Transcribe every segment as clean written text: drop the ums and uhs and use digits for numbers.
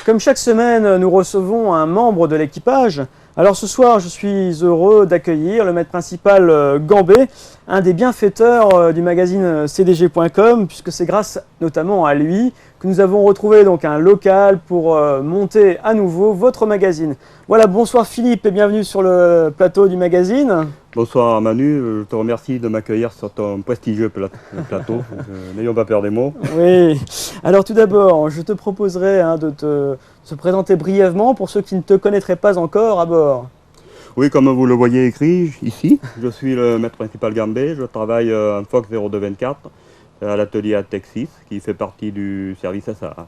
Comme chaque semaine, nous recevons un membre de l'équipage. Alors ce soir, je suis heureux d'accueillir le maître principal Gambé, un des bienfaiteurs du magazine cdg.com, puisque c'est grâce notamment à lui que nous avons retrouvé donc un local pour monter à nouveau votre magazine. Voilà, bonsoir Philippe et bienvenue sur le plateau du magazine. Bonsoir Manu, je te remercie de m'accueillir sur ton prestigieux plateau. N'ayons pas peur des mots. Oui, alors tout d'abord, je te proposerai de se présenter brièvement pour ceux qui ne te connaîtraient pas encore à bord. Oui, comme vous le voyez écrit ici, je suis le maître principal Gambé, je travaille en Fox 0224 à l'atelier ATEC 6 qui fait partie du service SA.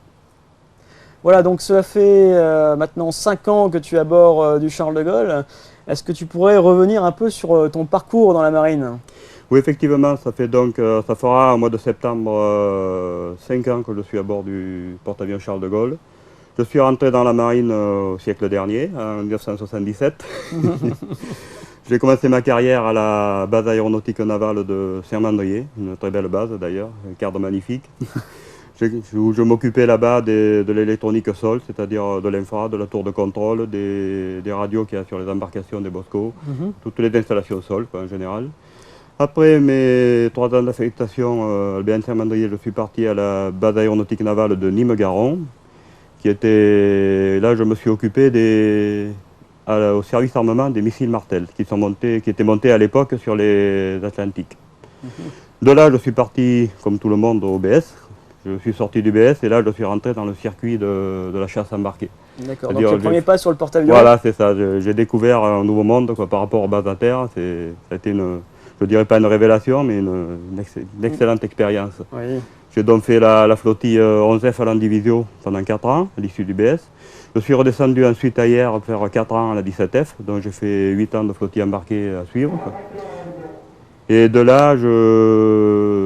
Voilà, donc cela fait maintenant 5 ans que tu es à bord du Charles de Gaulle. Est-ce que tu pourrais revenir un peu sur ton parcours dans la marine? Oui, effectivement, ça fera au mois de septembre 5 ans que je suis à bord du porte-avions Charles de Gaulle. Je suis rentré dans la marine au siècle dernier, en 1977. J'ai commencé ma carrière à la base aéronautique navale de Saint-Mandrier, une très belle base d'ailleurs, un cadre magnifique. Je m'occupais là-bas de l'électronique sol, c'est-à-dire de l'infra, de la tour de contrôle, des radios qu'il y a sur les embarcations des Bosco, toutes les installations sol en général. Après mes 3 ans d'affectation à BN Saint-Mandrier, je suis parti à la base aéronautique navale de Nîmes-Garons, là je me suis occupé au service armement des missiles Martel, qui étaient montés à l'époque sur les Atlantiques. De là, je suis parti, comme tout le monde, au BS. Je suis sorti du BS et là, je suis rentré dans le circuit de la chasse embarquée. D'accord, donc le premier pas sur le porte-avions. Voilà, c'est ça. J'ai découvert un nouveau monde par rapport aux bases à terre. Ça a été je ne dirais pas une révélation, mais une excellente expérience. Oui. J'ai donc fait la flottille 11F à l'Andivisio pendant 4 ans, à l'issue du BS. Je suis redescendu ensuite ailleurs faire 4 ans à la 17F, donc j'ai fait 8 ans de flottille embarquée à suivre. Et de là,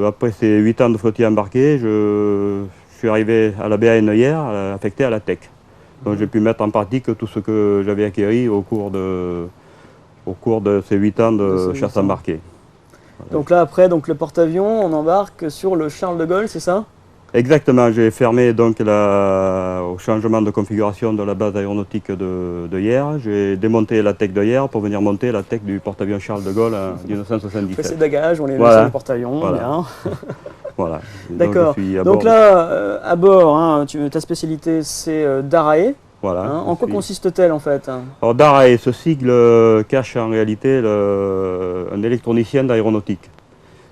après ces 8 ans de flottille embarquée, je suis arrivé à la BAN hier, affecté à la TEC. Donc j'ai pu mettre en pratique tout ce que j'avais acquis au cours de ces 8 ans de chasse embarquée. Voilà. Donc là, après le porte-avions, on embarque sur le Charles de Gaulle, c'est ça? Exactement, j'ai fermé donc au changement de configuration de la base aéronautique de hier. J'ai démonté la TEC de hier pour venir monter la TEC du porte-avions Charles de Gaulle en 1977. On fait ses bagages, on les met sur le porte-avions. Voilà. Bien. Voilà. D'accord. Donc là, à bord, ta spécialité c'est d'ARAE. Voilà. En quoi consiste-t-elle en fait? Alors d'ARAE, ce sigle cache en réalité un électronicien d'aéronautique.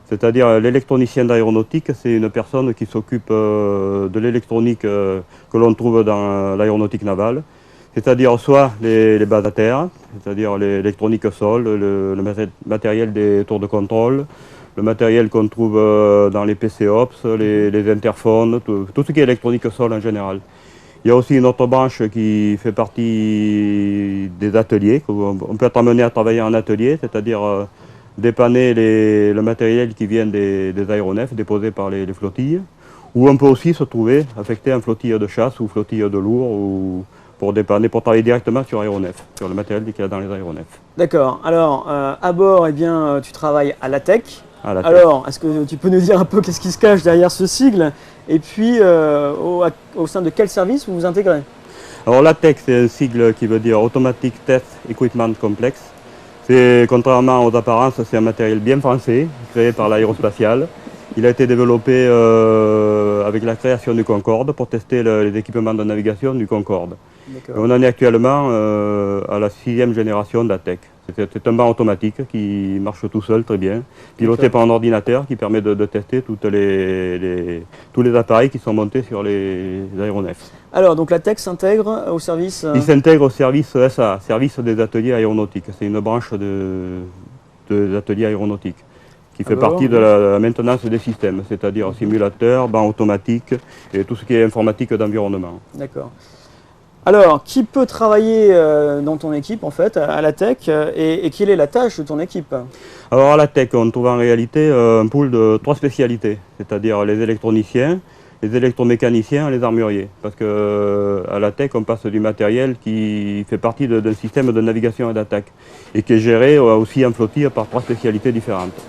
C'est-à-dire l'électronicien d'aéronautique, c'est une personne qui s'occupe de l'électronique que l'on trouve dans l'aéronautique navale, c'est-à-dire soit les bases à terre, c'est-à-dire l'électronique sol, le matériel des tours de contrôle, le matériel qu'on trouve dans les PCOPS, les interphones, tout ce qui est électronique sol en général. Il y a aussi une autre branche qui fait partie des ateliers. On peut être amené à travailler en atelier, c'est-à-dire dépanner le matériel qui vient des aéronefs déposés par les flottilles, ou on peut aussi se trouver affecté en flottille de chasse ou flottille de lourd pour travailler directement sur aéronefs, sur le matériel qu'il y a dans les aéronefs. D'accord. Alors, à bord, tu travailles à la TEC. Alors, est-ce que tu peux nous dire un peu qu'est-ce qui se cache derrière ce sigle? Et puis, au sein de quel service vous vous intégrez? Alors, l'ATEC, c'est un sigle qui veut dire Automatic Test Equipment Complex. Contrairement aux apparences, c'est un matériel bien français, créé par l'aérospatiale. Il a été développé avec la création du Concorde pour tester les équipements de navigation du Concorde. On en est actuellement à la 6e génération d'ATEC. C'est un banc automatique qui marche tout seul très bien, piloté par un ordinateur qui permet de tester tous les appareils qui sont montés sur les aéronefs. Alors, donc la TEC s'intègre au service... Il s'intègre au service SA, service des ateliers aéronautiques. C'est une branche des ateliers aéronautiques qui fait partie de la maintenance des systèmes, c'est-à-dire simulateurs, bancs automatiques et tout ce qui est informatique d'environnement. D'accord. Alors, qui peut travailler dans ton équipe en fait, à la TEC et quelle est la tâche de ton équipe? Alors à la TEC, on trouve en réalité un pool de 3 spécialités, c'est-à-dire les électroniciens, les électromécaniciens et les armuriers. Parce qu'à la TEC, on passe du matériel qui fait partie d'un système de navigation et d'attaque et qui est géré aussi en flottille par 3 spécialités différentes.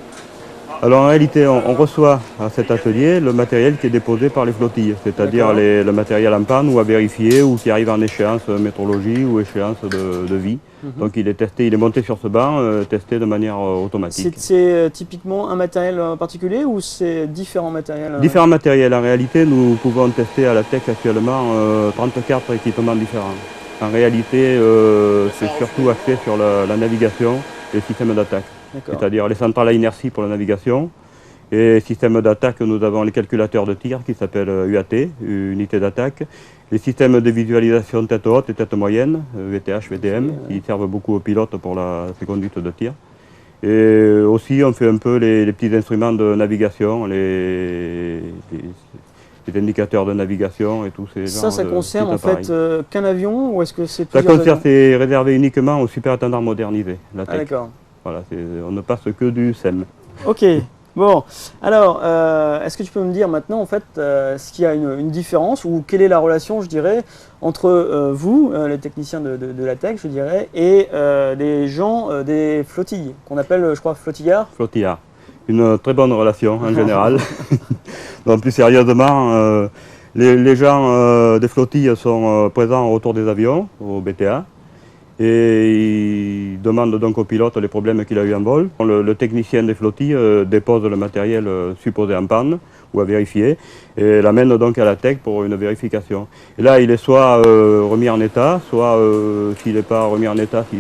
Alors en réalité, on reçoit à cet atelier le matériel qui est déposé par les flottilles, c'est-à-dire le matériel en panne ou à vérifier ou qui arrive en échéance métrologie ou échéance de vie. Donc il est testé, il est monté sur ce banc, testé de manière automatique. C'est typiquement un matériel particulier ou c'est différents matériels Différents matériels. En réalité, nous pouvons tester à la TEC actuellement 34 équipements différents. En réalité, c'est surtout axé sur la navigation et le système d'attaque. C'est-à-dire les centrales à inertie pour la navigation. Et système d'attaque, nous avons les calculateurs de tir qui s'appellent UAT, unité d'attaque. Les systèmes de visualisation tête haute et tête moyenne, VTH, VTM, qui servent beaucoup aux pilotes pour ces conduites de tir. Et aussi, on fait un peu les petits instruments de navigation, les indicateurs de navigation et tout ces genres ça concerne en fait qu'un avion ou est-ce que c'est plusieurs avions ? Ça concerne, c'est réservé uniquement aux super-étendards modernisés, la TEC. D'accord. Voilà, on ne passe que du SEM. Ok. Bon, alors, est-ce que tu peux me dire maintenant, en fait, est-ce qu'il y a une différence ou quelle est la relation, je dirais, entre vous, les techniciens de la TEC, je dirais, et les gens des flottilles, qu'on appelle, je crois, flotillards ? Flotillards. Une très bonne relation, en général. Donc, plus sérieusement, les gens des flottilles sont présents autour des avions, au BTA. Et il demande donc au pilote les problèmes qu'il a eu en vol. Le technicien des flottilles dépose le matériel supposé en panne ou à vérifier et l'amène donc à la TEC pour une vérification. Et là, il est soit remis en état, soit s'il n'est pas remis en état, si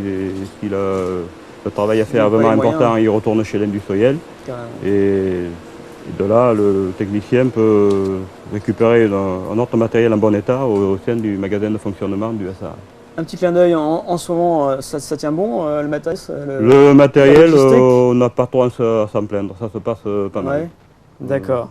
le travail à faire est vraiment important, il retourne chez l'industriel. Et de là, le technicien peut récupérer un autre matériel en bon état au sein du magasin de fonctionnement du SAA. Un petit clin d'œil, en ce moment, ça tient bon, le matériel Le matériel, on n'a pas trop à s'en plaindre, ça se passe pas mal. Ouais. D'accord.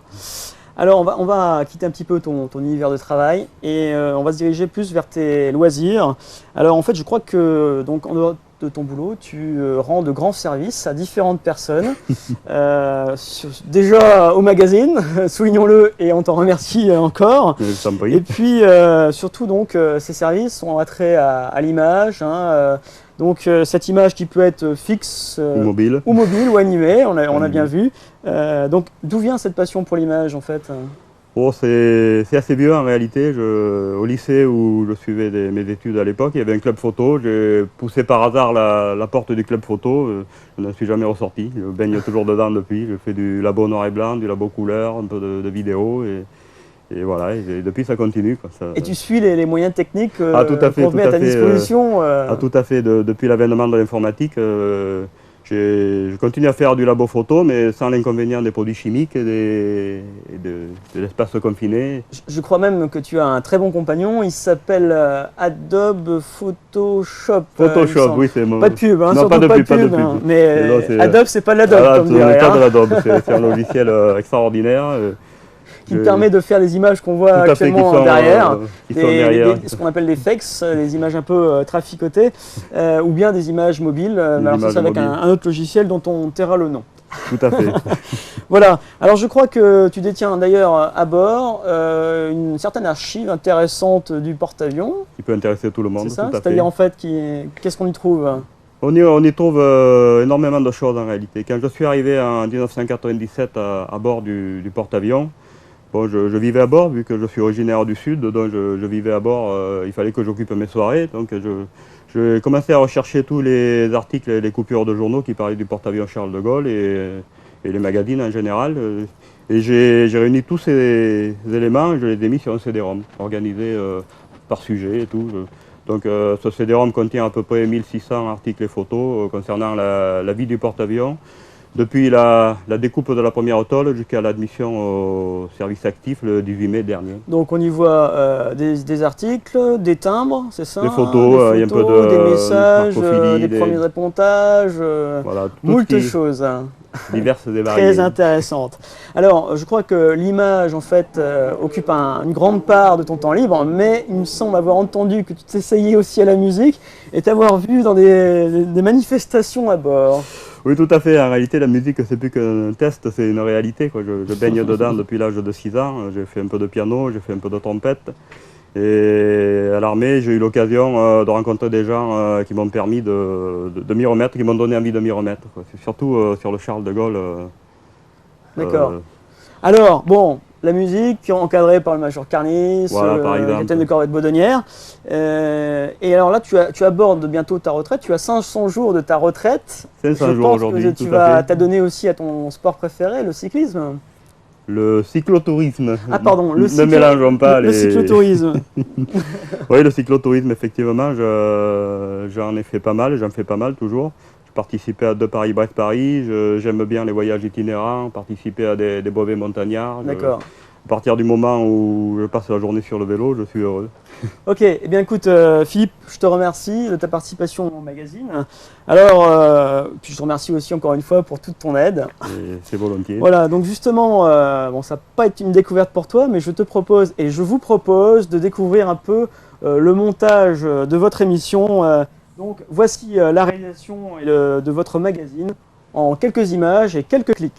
Alors, on va quitter un petit peu ton univers de travail et on va se diriger plus vers tes loisirs. Alors, en fait, je crois que, donc, en dehors de ton boulot, tu rends de grands services à différentes personnes. Déjà au magazine, soulignons-le, et on t'en remercie encore. Et puis surtout donc ces services sont attraits à l'image. Donc cette image qui peut être fixe ou mobile ou animée, on a bien vu. Donc d'où vient cette passion pour l'image en fait ? Oh, c'est assez vieux en réalité. Au lycée où je suivais mes études à l'époque, il y avait un club photo. J'ai poussé par hasard la porte du club photo. Je n'en suis jamais ressorti. Je baigne toujours dedans depuis. Je fais du labo noir et blanc, du labo couleur, un peu de vidéo. Et voilà, et depuis ça continue. Quoi. Et tu suis les moyens techniques qu'on met à ta disposition Tout à fait. Depuis l'avènement de l'informatique, je continue à faire du labo photo, mais sans l'inconvénient des produits chimiques et de l'espace confiné. Je crois même que tu as un très bon compagnon, il s'appelle Adobe Photoshop. Photoshop, oui, c'est mon... Pas de pub, non, pas de pub. Mais Adobe, c'est pas de l'Adobe, voilà, comme dirait. Pas de l'Adobe, c'est un logiciel extraordinaire. Qui permet de faire les images qu'on voit actuellement derrière, ce qu'on appelle des fakes, des images un peu traficotées, ou bien des images mobiles, alors ça c'est avec un autre logiciel dont on taira le nom. Tout à fait. Voilà, alors je crois que tu détiens d'ailleurs à bord une certaine archive intéressante du porte-avions. Qui peut intéresser tout le monde. C'est ça, c'est-à-dire en fait, qu'est-ce qu'on y trouve ? On y trouve énormément de choses en réalité. Quand je suis arrivé en 1997 à bord du porte-avions, bon, je vivais à bord, vu que je suis originaire du Sud, donc je vivais à bord, il fallait que j'occupe mes soirées. Donc j'ai commencé à rechercher tous les articles et les coupures de journaux qui parlaient du porte-avions Charles de Gaulle et les magazines en général. Et j'ai réuni tous ces éléments et je les ai mis sur un CD-ROM, organisé par sujet et tout. Donc ce CD-ROM contient à peu près 1600 articles et photos concernant la vie du porte-avions. Depuis la découpe de la première tôle jusqu'à l'admission au service actif le 18 mai dernier. Donc on y voit des articles, des timbres, c'est ça ? Des photos, il y a un peu de des messages, des premiers reportages, voilà, moult choses. Diverses et variées. Très intéressantes. Alors je crois que l'image en fait occupe une grande part de ton temps libre, mais il me semble avoir entendu que tu t'essayais aussi à la musique et t'avoir vu dans des manifestations à bord. Oui, tout à fait. En réalité, la musique, c'est plus qu'un test, c'est une réalité, quoi. Je baigne dedans depuis l'âge de 6 ans. J'ai fait un peu de piano, j'ai fait un peu de trompette. Et à l'armée, j'ai eu l'occasion de rencontrer des gens qui m'ont permis de m'y remettre, qui m'ont donné envie de m'y remettre, quoi. C'est surtout sur le Charles de Gaulle D'accord. Alors, bon, la musique encadrée par le Major Carnis, Voilà, par le exemple. capitaine de corvette Baudonnière. Et alors là, tu abordes bientôt ta retraite. Tu as 500 jours de ta retraite. 500 Je jours pense aujourd'hui, que tout tu à vas fait. t'adonner aussi à ton sport préféré, le cyclisme. Le cyclotourisme. Ah pardon, Ne mélangeons pas le les... cyclotourisme. Oui, le cyclotourisme, effectivement, j'en ai fait pas mal, j'en fais pas mal toujours. Je participais à 2 Paris-Brest-Paris, j'aime bien les voyages itinérants, participer à des brevets montagnards. D'accord. À partir du moment où je passe la journée sur le vélo, je suis heureux. Ok, eh bien écoute Philippe, je te remercie de ta participation au magazine. Alors, puis je te remercie aussi encore une fois pour toute ton aide. Et c'est volontiers. Voilà, donc justement, bon, ça va pas être une découverte pour toi, mais je te propose et je vous propose de découvrir un peu le montage de votre émission. Donc voici la réalisation de votre magazine en quelques images et quelques clics.